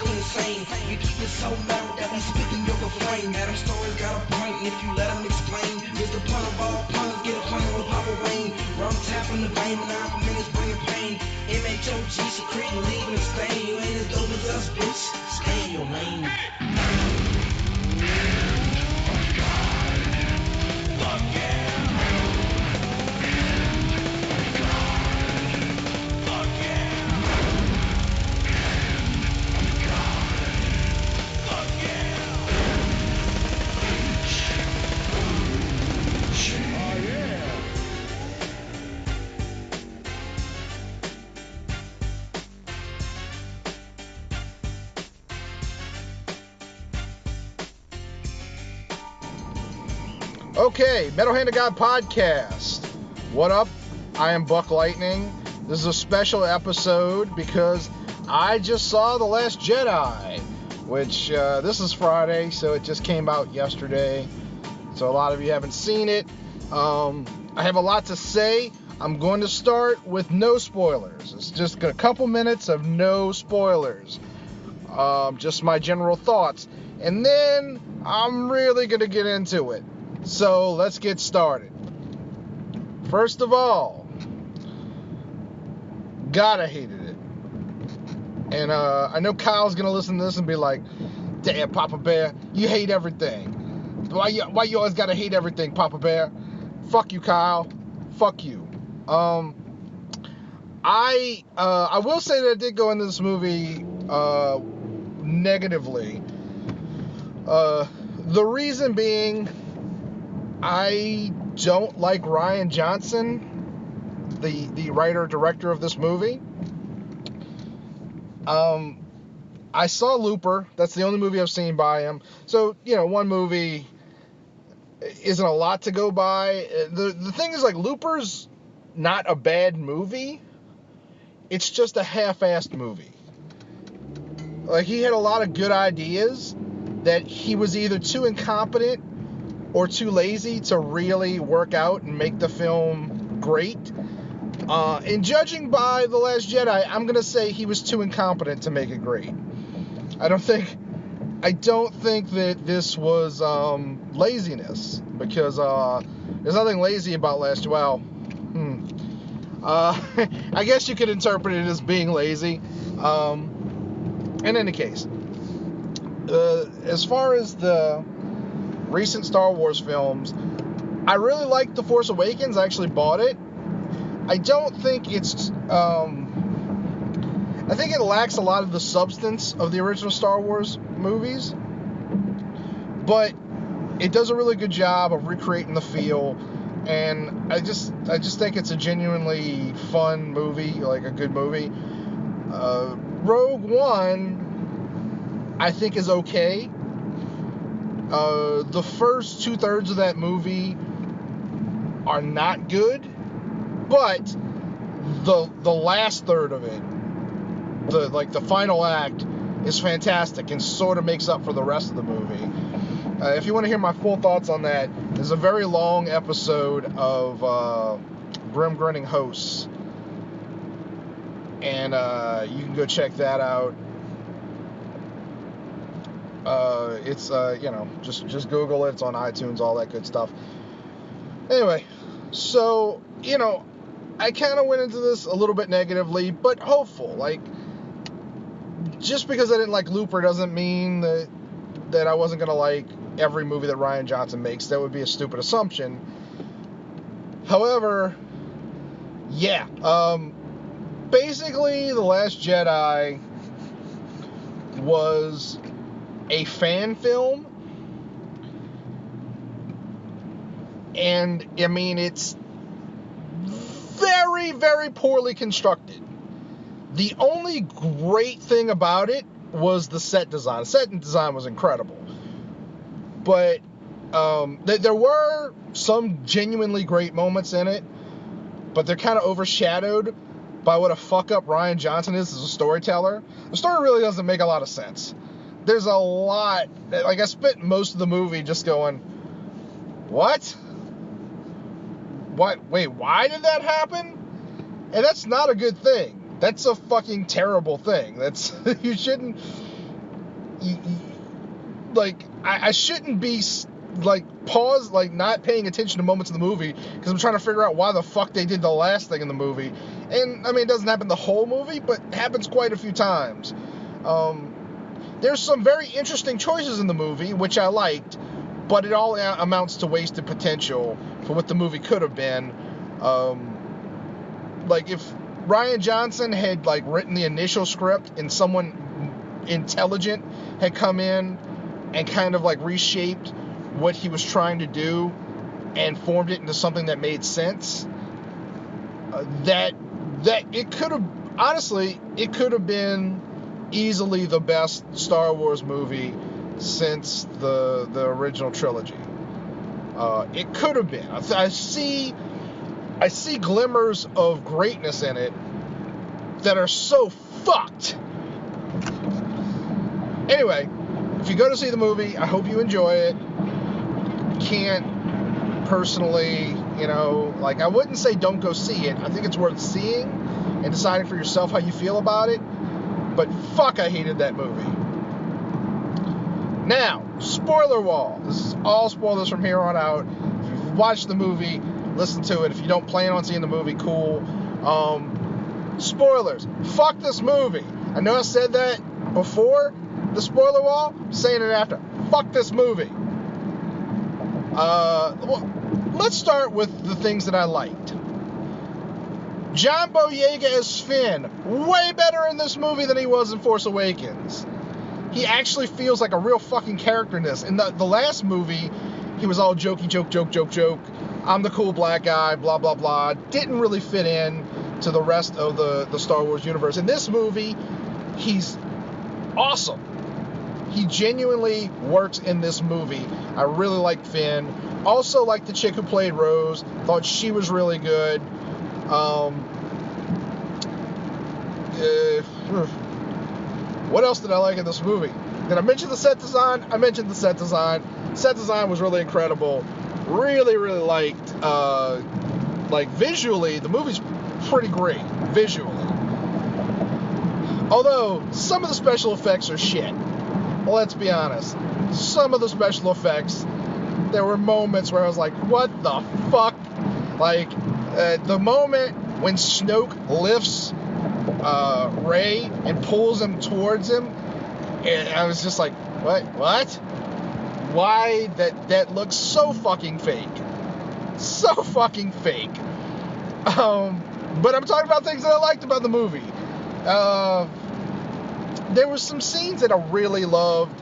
go insane. You keep it so mellow that we speaking your refrain. Adam Story's got a point, and if you let him explain, here's the pun of all puns, get a pun with Papa Wayne. Rum tapping the vein, and 9 for minutes bringing pain. MHOG secreting, leaving a stain. You ain't as dope as us, bitch. Stay in your lane. Okay, Metal Hand of God podcast. What up? I am Buck Lightning. This is a special episode because I just saw The Last Jedi, which this is Friday, so it just came out yesterday. So a lot of you haven't seen it. I have a lot to say. I'm going to start with no spoilers. It's just a couple minutes of no spoilers. Just my general thoughts. And then I'm really going to get into it. So let's get started. First of all, God, I hated it. And I know Kyle's gonna listen to this and be like, "Damn, Papa Bear, you hate everything. Why you always gotta hate everything, Papa Bear?" Fuck you, Kyle. Fuck you. I will say that I did go into this movie negatively. The reason being, I don't like Rian Johnson, the writer-director of this movie. I saw Looper. That's the only movie I've seen by him. So, one movie isn't a lot to go by. The thing is, like, Looper's not a bad movie. It's just a half-assed movie. Like, he had a lot of good ideas that he was either too incompetent or too lazy to really work out and make the film great. And judging by The Last Jedi, I'm going to say he was too incompetent to make it great. I don't think that this was laziness, because there's nothing lazy about Last Jedi. I guess you could interpret it as being lazy. In any case, as far as the recent Star Wars films, I really liked The Force Awakens. I actually bought it. I don't think it's I think it lacks a lot of the substance of the original Star Wars movies, but it does a really good job of recreating the feel, and I just think it's a genuinely fun movie, like a good movie. Rogue One, I think, is okay. The first 2/3 of that movie are not good, but the last third of it, the final act, is fantastic and sort of makes up for the rest of the movie. If you want to hear my full thoughts on that, there's a very long episode of Grim Grinning Hosts, and you can go check that out. It's just Google it. It's on iTunes, all that good stuff. Anyway, so I kind of went into this a little bit negatively, but hopeful. Like, just because I didn't like Looper doesn't mean that I wasn't gonna like every movie that Rian Johnson makes. That would be a stupid assumption. However, yeah, basically, The Last Jedi was a fan film, and I mean, it's very, very poorly constructed. The only great thing about it was the set design. The set design was incredible, but there were some genuinely great moments in it, but they're kind of overshadowed by what a fuck up Rian Johnson is as a storyteller. The story really doesn't make a lot of sense. There's a lot, like, I spent most of the movie just going, what? Wait, why did that happen? And that's not a good thing. That's a fucking terrible thing. You shouldn't like, I shouldn't be, like, like, not paying attention to moments in the movie, because I'm trying to figure out why the fuck they did the last thing in the movie. And, I mean, it doesn't happen the whole movie, but it happens quite a few times. There's some very interesting choices in the movie, which I liked, but it all amounts to wasted potential for what the movie could have been. Like, if Rian Johnson had, like, written the initial script and someone intelligent had come in and kind of, like, reshaped what he was trying to do and formed it into something that made sense, that it could have, honestly, it could have been easily the best Star Wars movie since the original trilogy. It could have been. I see glimmers of greatness in it that are so fucked. Anyway, if you go to see the movie, I hope you enjoy it. Can't personally, like, I wouldn't say don't go see it. I think it's worth seeing and deciding for yourself how you feel about it. But fuck, I hated that movie. Now, spoiler wall. This is all spoilers from here on out. If you've watched the movie, listen to it. If you don't plan on seeing the movie, cool. Spoilers. Fuck this movie. I know I said that before the spoiler wall. I'm saying it after. Fuck this movie. Well, let's start with the things that I liked. John Boyega as Finn, way better in this movie than he was in Force Awakens. He actually feels like a real fucking character in this. In the last movie, he was all jokey, joke. I'm the cool black guy, blah, blah, blah. Didn't really fit in to the rest of the Star Wars universe. In this movie, he's awesome. He genuinely works in this movie. I really liked Finn. Also liked the chick who played Rose. Thought she was really good. What else did I like in this movie? Did I mention the set design? I mentioned the set design. Set design was really incredible. Really, really liked, like, visually, the movie's pretty great, visually. Although, some of the special effects are shit. Let's be honest. Some of the special effects, there were moments where I was like, what the fuck? Like, the moment when Snoke lifts Rey and pulls him towards him, and I was just like, what? Why? That looks so fucking fake. So fucking fake. But I'm talking about things that I liked about the movie. There were some scenes that I really loved.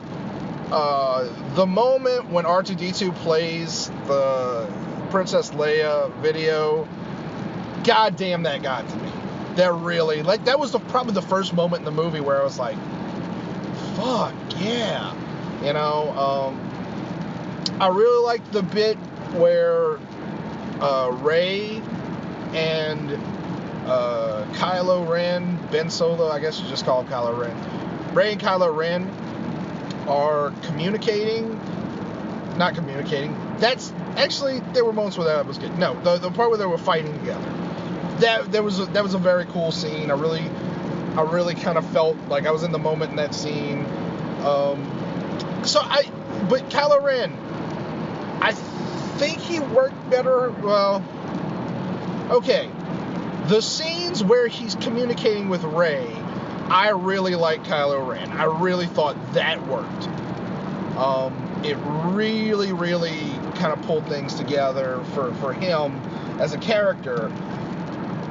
The moment when R2-D2 plays the Princess Leia video, goddamn, that got to me. That really, like, that was probably the first moment in the movie where I was like, fuck yeah. I really liked the bit where Rey and Kylo Ren, Ben Solo, I guess you just call him Kylo Ren. Rey and Kylo Ren are not communicating. That's actually, there were moments where that was good. No, the part where they were fighting together. That was a very cool scene. I really kind of felt like I was in the moment in that scene. But Kylo Ren, I think he worked better. Well, okay. The scenes where he's communicating with Rey, I really like Kylo Ren. I really thought that worked. It really, really kind of pulled things together for him as a character.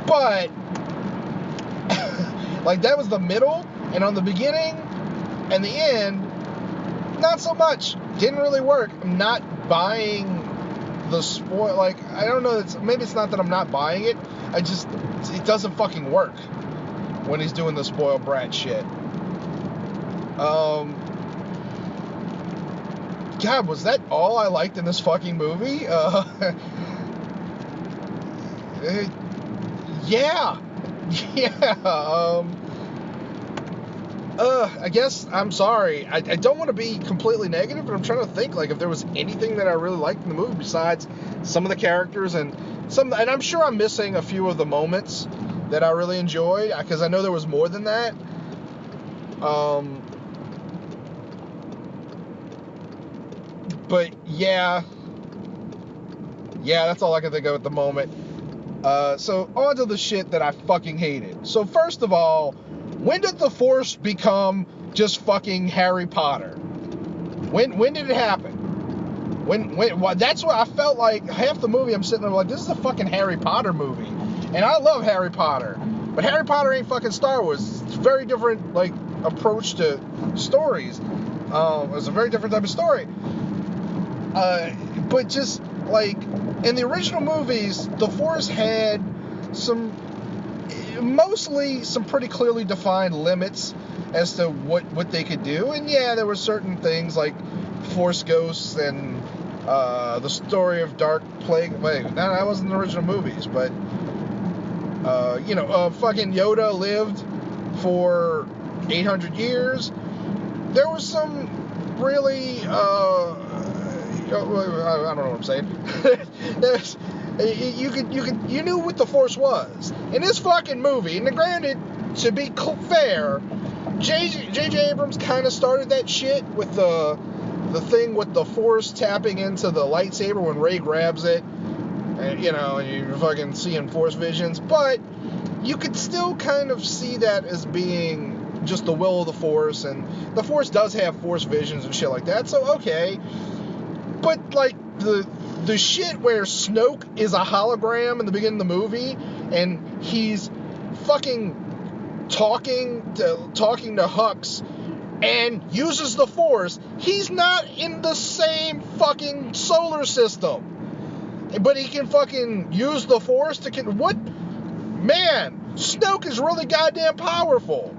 But, like, that was the middle, and on the beginning and the end, not so much. Didn't really work. I'm not buying the spoil. Like, I don't know. Maybe it's not that I'm not buying it. It doesn't fucking work when he's doing the spoiled brat shit. God, was that all I liked in this fucking movie? Yeah. I guess, I'm sorry. I don't want to be completely negative, but I'm trying to think, like, if there was anything that I really liked in the movie besides some of the characters and I'm sure I'm missing a few of the moments that I really enjoyed, because I know there was more than that. But yeah, that's all I can think of at the moment. So on to the shit that I fucking hated. So first of all, when did the Force become just fucking Harry Potter? When did it happen? Well, that's what I felt like. Half the movie I'm sitting there like, this is a fucking Harry Potter movie, and I love Harry Potter, but Harry Potter ain't fucking Star Wars. It's a very different like approach to stories. It's a very different type of story. But just like in the original movies, the Force had mostly some pretty clearly defined limits as to what they could do, and yeah, there were certain things like Force ghosts and the story of Dark Plague. Wait, that wasn't the original movies, but fucking Yoda lived for 800 years. There was some really I don't know what I'm saying. You knew what the Force was in this fucking movie. And granted, to be fair, J.J. Abrams kind of started that shit with the thing with the Force tapping into the lightsaber when Rey grabs it, and you're fucking seeing Force visions. But you could still kind of see that as being just the will of the Force, and the Force does have Force visions and shit like that. So okay. But like the shit where Snoke is a hologram in the beginning of the movie, and he's fucking talking to Hux and uses the Force. He's not in the same fucking solar system, but he can fucking use the Force to what? Man, Snoke is really goddamn powerful.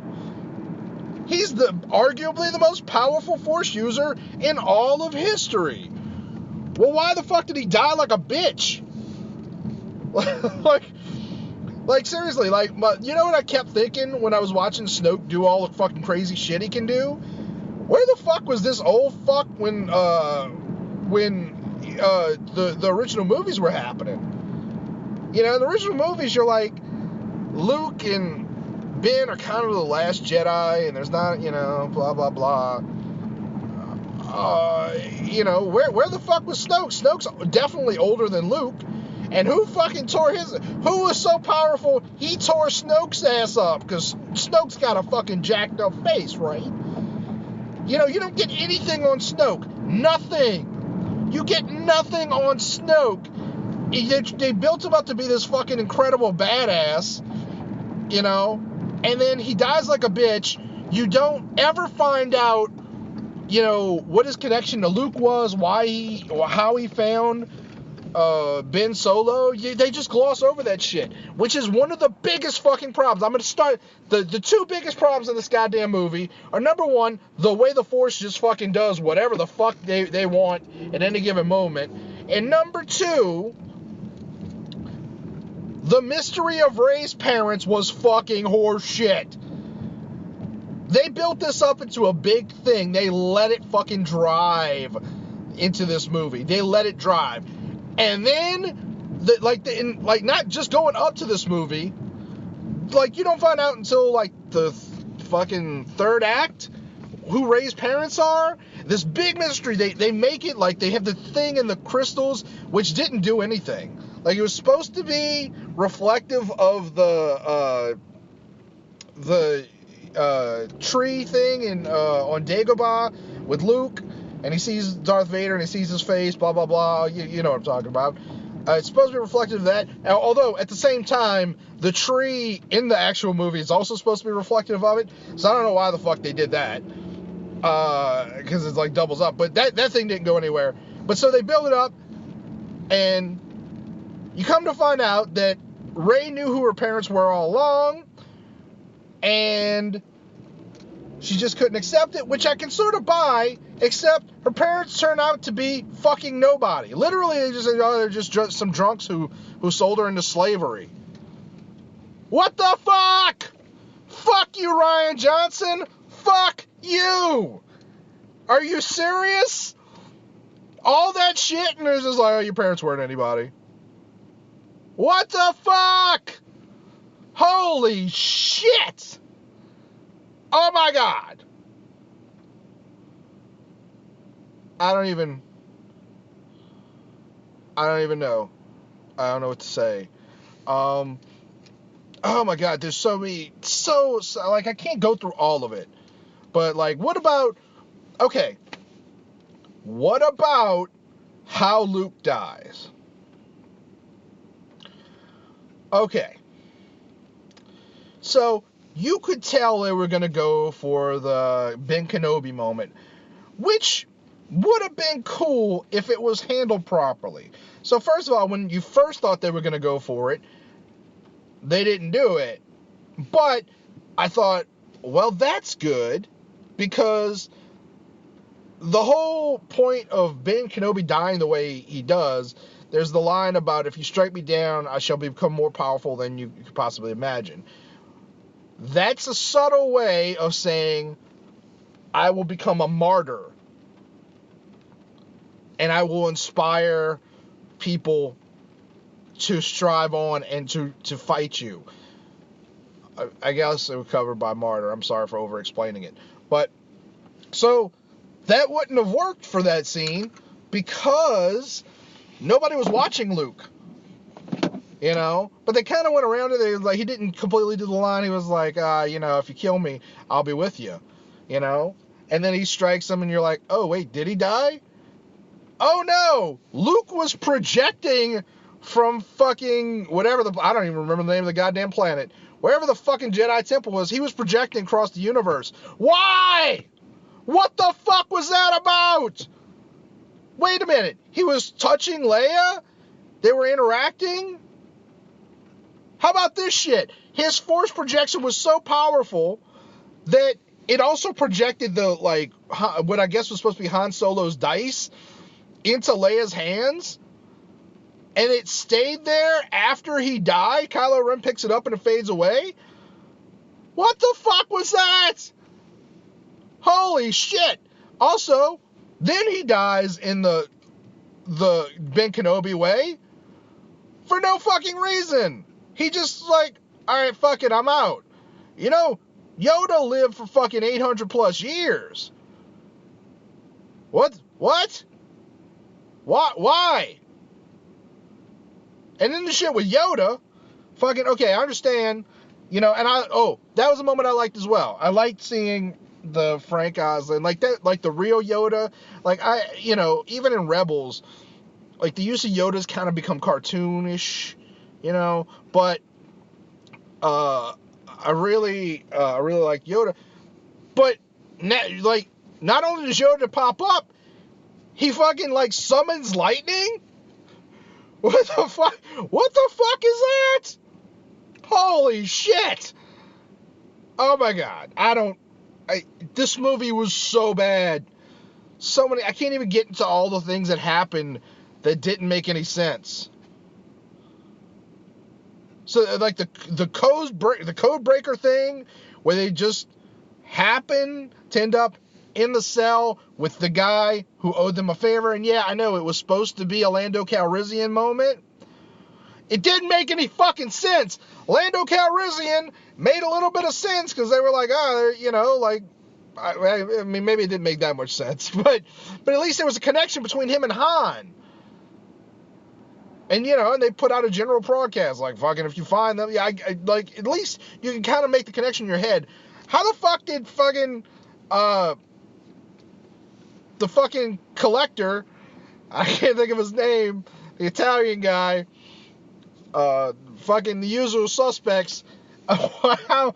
He's arguably the most powerful Force user in all of history. Well, why the fuck did he die like a bitch? like seriously, you know what I kept thinking when I was watching Snoke do all the fucking crazy shit he can do? Where the fuck was this old fuck when the original movies were happening? In the original movies, you're like, Luke and Ben are kind of the last Jedi, and there's not, blah, blah, blah. Where the fuck was Snoke? Snoke's definitely older than Luke. And who fucking who was so powerful, he tore Snoke's ass up? Because Snoke's got a fucking jacked up face, right? You don't get anything on Snoke. Nothing. You get nothing on Snoke. They built him up to be this fucking incredible badass, and then he dies like a bitch. You don't ever find out what his connection to Luke was, how he found Ben Solo. They just gloss over that shit, which is one of the biggest fucking problems. I'm going to start, the two biggest problems in this goddamn movie are, number one, the way the Force just fucking does whatever the fuck they want at any given moment, and number two, the mystery of Rey's parents was fucking horse shit. They built this up into a big thing. They let it fucking drive into this movie. They let it drive. And then, not just going up to this movie, you don't find out until, the fucking third act who Rey's parents are. This big mystery. They make it like they have the thing in the crystals, which didn't do anything. It was supposed to be reflective of the tree thing on Dagobah with Luke, and he sees Darth Vader and he sees his face, blah blah blah. You know what I'm talking about. It's supposed to be reflective of that. Although at the same time, the tree in the actual movie is also supposed to be reflective of it. So I don't know why the fuck they did that. Because it's doubles up. But that thing didn't go anywhere. But so they build it up, and you come to find out that Rey knew who her parents were all along, and she just couldn't accept it, which I can sort of buy, except her parents turn out to be fucking nobody. Literally, they just say, oh, they're just some drunks who sold her into slavery. What the fuck? Fuck you, Rian Johnson. Fuck you. Are you serious? All that shit, and there's just oh, your parents weren't anybody. What the fuck? Holy shit. Oh my god. I don't even I don't even know. I don't know what to say. Oh my God, there's so many, so like I can't go through all of it. But like, what about how Luke dies? Okay. So you could tell they were going to go for the Ben Kenobi moment, which would have been cool if it was handled properly. So first of all, when you first thought they were going to go for it, they didn't do it. But I thought, well, that's good, because the whole point of Ben Kenobi dying the way he does, there's the line about, if you strike me down, I shall become more powerful than you could possibly imagine. That's a subtle way of saying, I will become a martyr, and I will inspire people to strive on and to fight you. I guess it was covered by martyr. I'm sorry for over explaining it. But so that wouldn't have worked for that scene, because nobody was watching Luke. You know, but they kind of went around it. Like, he didn't completely do the line. He was like, if you kill me, I'll be with you. You know, and then he strikes him, and you're like, oh wait, did he die? Oh no, Luke was projecting from fucking whatever I don't even remember the name of the goddamn planet. Wherever the fucking Jedi temple was, he was projecting across the universe. Why? What the fuck was that about? Wait a minute. He was touching Leia? They were interacting? How about this shit? His force projection was so powerful that it also projected the, like, what I guess was supposed to be Han Solo's dice into Leia's hands, and it stayed there after he died. Kylo Ren picks it up and it fades away. What the fuck was that? Holy shit. Also, then he dies in the Ben Kenobi way for no fucking reason. He just like, alright, fuck it, I'm out. You know, Yoda lived for fucking 800 plus years. What? Why? And then the shit with Yoda, fucking, okay, I understand, and that was a moment I liked as well. I liked seeing the Frank Oz, like that, like the real Yoda, like even in Rebels, like the use of Yoda's kind of become cartoonish, but I really like Yoda, but not only does Yoda pop up, he fucking like summons lightning. What the fuck is that? Holy shit! Oh my god, this movie was so bad. So many, I can't even get into all the things that happened that didn't make any sense. So like the code breaker thing, where they just happen to end up in the cell with the guy who owed them a favor, and yeah, I know it was supposed to be a Lando Calrissian moment. It didn't make any fucking sense. Lando Calrissian made a little bit of sense because they were like, I mean, maybe it didn't make that much sense, but at least there was a connection between him and Han. And, and they put out a general broadcast, like, fucking, if you find them, like, at least you can kind of make the connection in your head. How the fuck did fucking, the fucking collector, I can't think of his name, the Italian guy, fucking the usual suspects, how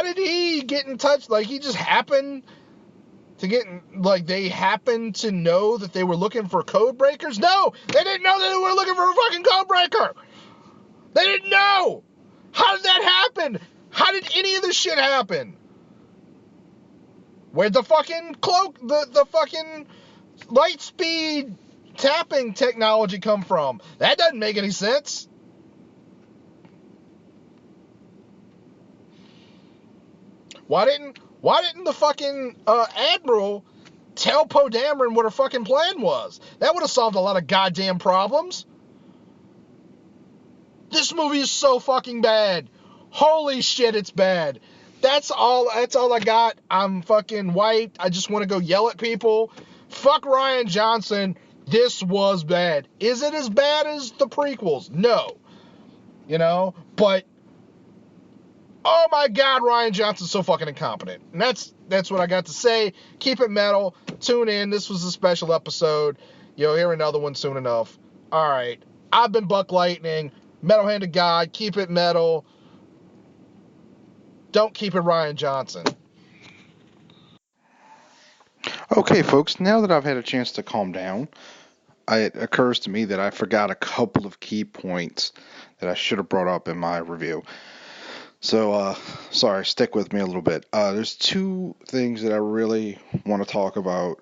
did he get in touch? Like, he just happened to get, like, they happened to know that they were looking for code breakers? No! They didn't know that they were looking for a fucking code breaker! They didn't know! How did that happen? How did any of this shit happen? Where'd the fucking cloak, the fucking light speed tapping technology come from? That doesn't make any sense. Why didn't the fucking Admiral tell Poe Dameron what her fucking plan was? That would have solved a lot of goddamn problems. This movie is so fucking bad. Holy shit, it's bad. That's all I got. I'm fucking wiped. I just want to go yell at people. Fuck Rian Johnson. This was bad. Is it as bad as the prequels? No. But oh my God, Rian Johnson's so fucking incompetent. And that's what I got to say. Keep it metal. Tune in. This was a special episode. You'll hear another one soon enough. All right. I've been Buck Lightning, Metal Handed God. Keep it metal. Don't keep it Rian Johnson. Okay, folks, now that I've had a chance to calm down, it occurs to me that I forgot a couple of key points that I should have brought up in my review. So, sorry, stick with me a little bit. There's two things that I really want to talk about.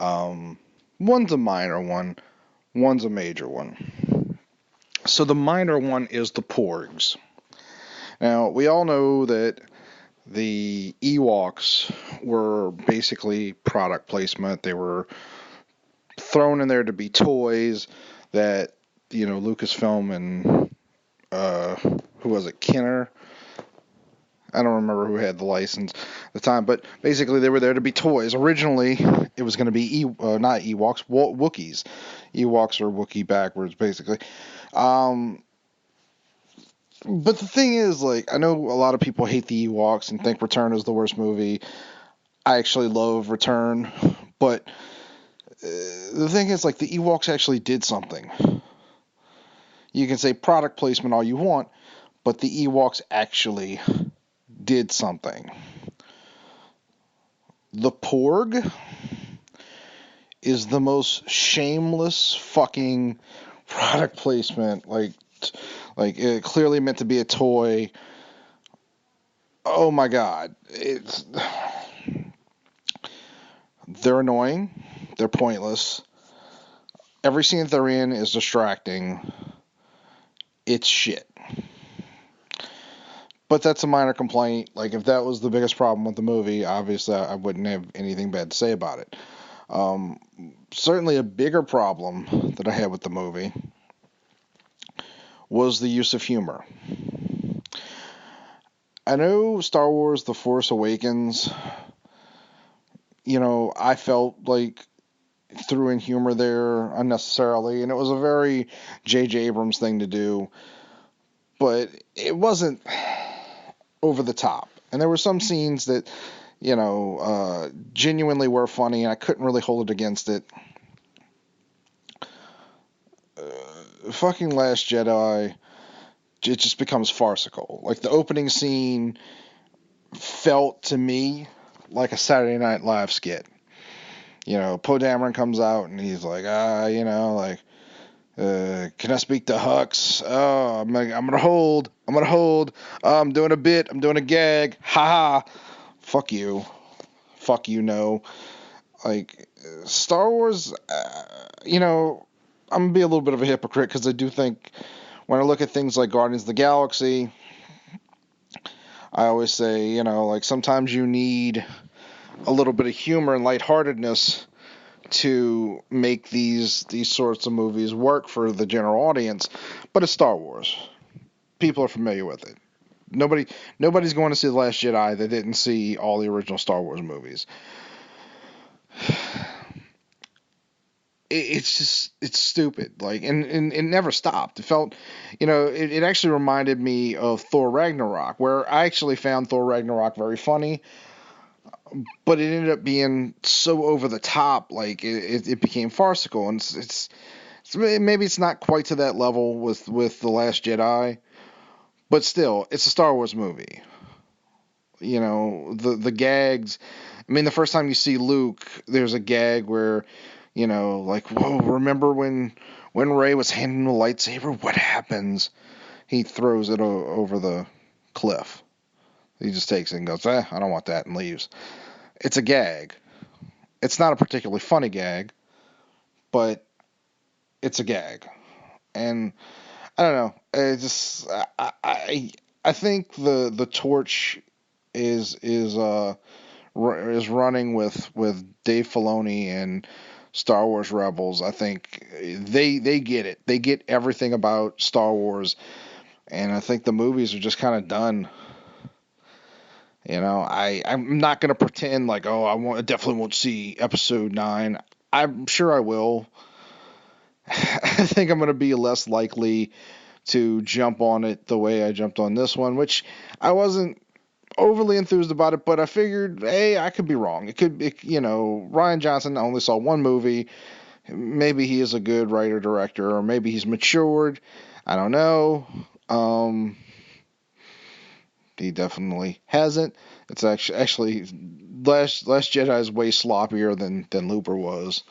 One's a minor one, one's a major one. So the minor one is the porgs. Now, we all know that the Ewoks were basically product placement. They were thrown in there to be toys that, Lucasfilm and, who was it, Kenner? I don't remember who had the license at the time, but basically they were there to be toys. Originally, it was going to be not Ewoks, Wookiees. Ewoks are Wookiee backwards, basically. But the thing is, I know a lot of people hate the Ewoks and think Return is the worst movie. I actually love Return, but the thing is, the Ewoks actually did something. You can say product placement all you want, but the Ewoks actually did something. The Porg is the most shameless fucking product placement. It clearly meant to be a toy. Oh my God. They're annoying. They're pointless. Every scene that they're in is distracting. It's shit. But that's a minor complaint. If that was the biggest problem with the movie, obviously I wouldn't have anything bad to say about it. Certainly a bigger problem that I had with the movie was the use of humor. I know Star Wars The Force Awakens, I felt threw in humor there unnecessarily, and it was a very J.J. Abrams thing to do, but it wasn't over the top. And there were some scenes that, genuinely were funny, and I couldn't really hold it against it. Fucking Last Jedi, it just becomes farcical. The opening scene felt to me like a Saturday Night Live skit. Poe Dameron comes out and he's like, can I speak to Hux? Oh, I'm gonna hold. I'm doing a bit. I'm doing a gag. Ha ha. Fuck you. No. Star Wars, I'm gonna be a little bit of a hypocrite because I do think when I look at things like Guardians of the Galaxy, I always say, sometimes you need a little bit of humor and lightheartedness to make these sorts of movies work for the general audience. But it's Star Wars. People are familiar with it. Nobody's going to see The Last Jedi that didn't see all the original Star Wars movies. It's stupid. And it never stopped. It felt, it actually reminded me of Thor Ragnarok, where I actually found Thor Ragnarok very funny. But it ended up being so over the top, it became farcical, and it's maybe it's not quite to that level with The Last Jedi, but still, it's a Star Wars movie. The gags. I mean, the first time you see Luke, there's a gag where, whoa, remember when Rey was handing the lightsaber? What happens? He throws it over the cliff. He just takes it and goes, I don't want that, and leaves. It's a gag. It's not a particularly funny gag, but it's a gag. And I don't know. I think the torch is running with Dave Filoni and Star Wars Rebels. I think they get it. They get everything about Star Wars, and I think the movies are just kind of done. I'm not gonna pretend I definitely won't see Episode 9. I'm sure I will. I think I'm going to be less likely to jump on it the way I jumped on this one, which I wasn't overly enthused about it, but I figured, hey, I could be wrong. Rian Johnson, I only saw one movie. Maybe he is a good writer director, or maybe he's matured. I don't know. He definitely hasn't. It's actually Last Jedi is way sloppier than Looper was.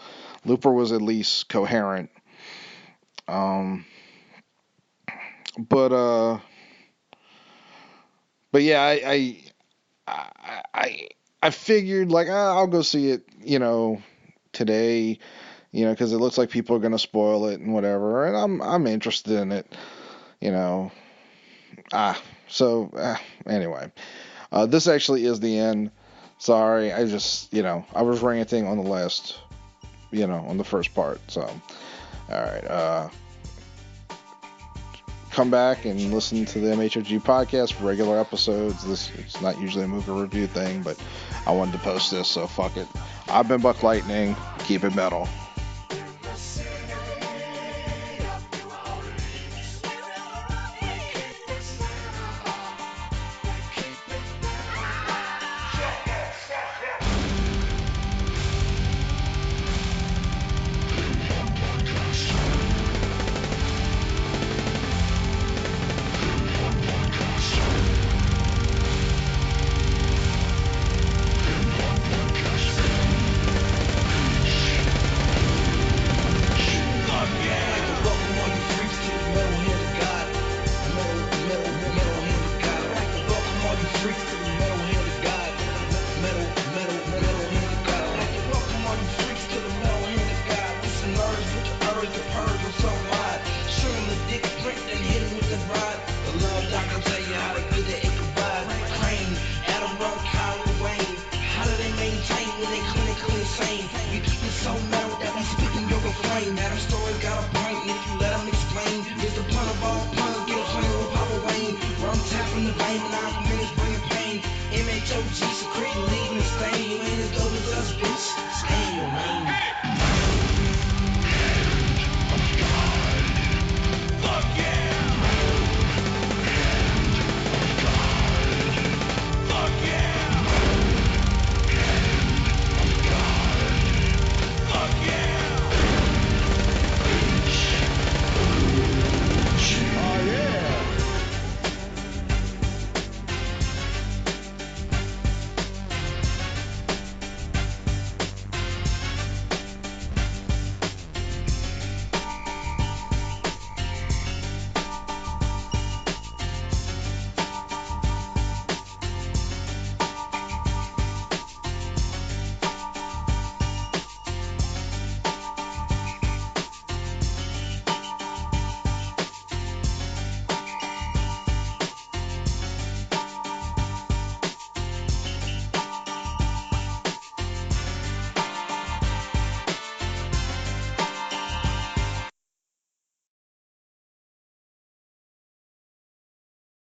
Looper was at least coherent. Um, but yeah, I figured like I'll go see it, today, because it looks like people are gonna spoil it and whatever, and I'm interested in it, you know. Anyway, this actually is the end. Sorry, I just I was ranting on the last, on the first part. So, all right, come back and listen to the MHOG podcast for regular episodes. It's not usually a movie review thing, but I wanted to post this, so fuck it. I've been Buck Lightning. Keep it metal. So